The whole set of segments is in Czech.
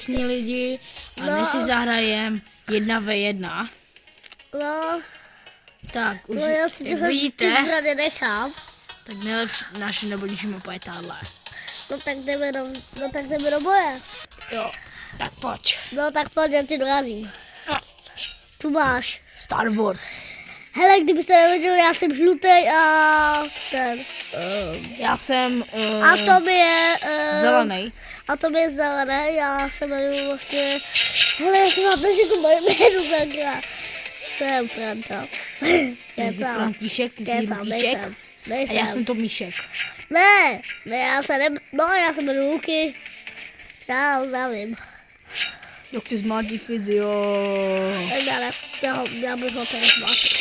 všichni lidi a dnes si zahrajem 1v1. No, Tak, už já si jak to vidíte, zbraně nechám. tak nejlepší naše nebudíš mapa je tahle. No tak jdeme do boje. Jo, tak pojď. No tak pojď, já ti dorazím. No. Tu máš. Star Wars. Hele, kdybyste nevěděli, já jsem žlutý a ten. Já jsem A to mi je... zelený. A to mi je zelené, já se jmenuji vlastně... Hele, já jsem vám neřekl moje jméno takhle. Jsem Franta. Ty jsi František, ty jsi Rutíček a já jsem Tomíšek. Ne, já se já se jmenuji Luky. Já nevím. Jak ty zmátí fyzio. Já bych ho tady zmátil.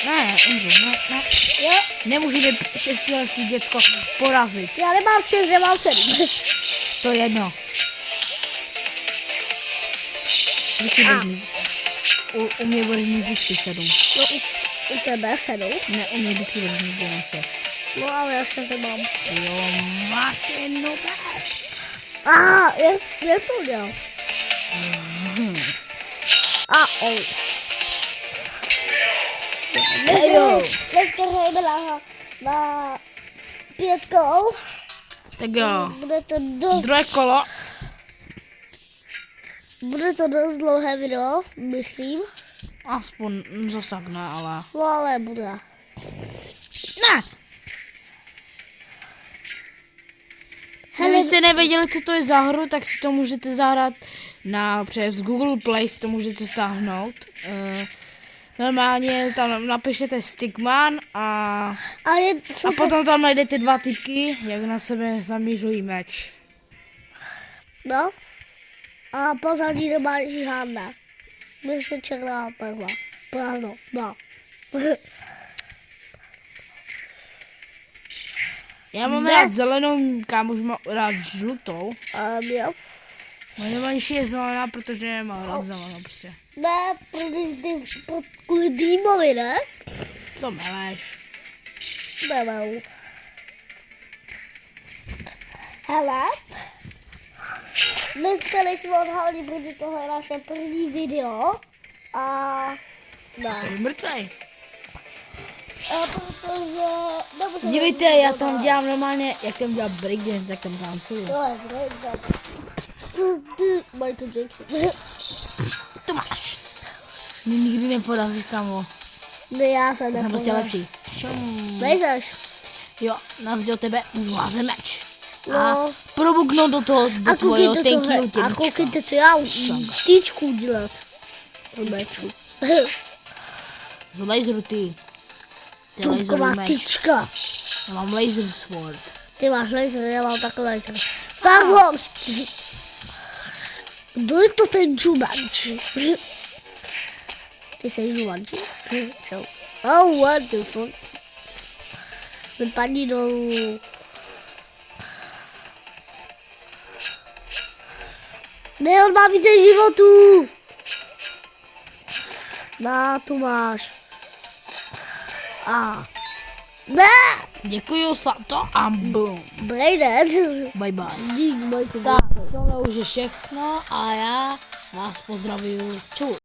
Ne, umřu, ne. Jo? Nemůžu mě 6letý děcko porazit. Já nemám 6, já mám 7. To je jedno. Vždycky budeš mít. U mě budeš mít vždycky 7. No, u tebe 7. Ne, u mě vždycky budeš mít jenom 6. No, ale já 6 nemám. Jo, máš ty jedno Jak to udělal? Dneska hrajeme na 5 kol. Tak jo. Bude to dost kolo. dlouhé video, myslím. Aspoň zase ne, ale... No ale bude. Ne! Kdybyste nevěděli, co to je za hru, tak si to můžete zahrát přes Google Play, si to můžete stáhnout. Normálně tam napišete Stickman a potom tam najdete 2 typky, jak na sebe zamířují meč. No. A pozadí normálně žádná. Myslím černá barva. Práno, no. Já mám rád zelenou, kámoš má rád žlutou. Jo. Moje manželka je zelená, protože nemá rád zelenou prostě. Ne, kvůli Dýmovi, ne? Co meleš? Nemám. Hele. Dneska nejsme odhalili, protože tohle je naše první video. A... Já jsem mrtvej. Protože... Dívejte, já tam dělám normálně, jak tam dělám breakdance, jak tam tancuju. To je breakdance. Michael Jackson. To máš. Mě nikdy neporazíš, kamo. Ne, já jsem Jsem prostě lepší. Nejseš. Jo, na rozdíl tebe můžu házet meč. No. A probuknout do toho, do tvojho tenkýho tělička. A koukejte, co já tyčku dělat. Mečku. Z laseru ty. Tuková tyčka. Já mám laser sword. Ty máš laser, já mám takový laser. Star Wars. Kdo je to ten Jumanji? Ty jsi Jumanji? Co? Oh, what the fuck? Vypadni dolů. Ne, on má více životů. Tu máš. Ne! Děkuju, Slato, a boom. Brejnec. Bye bye. Dík, Michael. Tak, tohle už je všechno a já vás pozdravuju. Čus.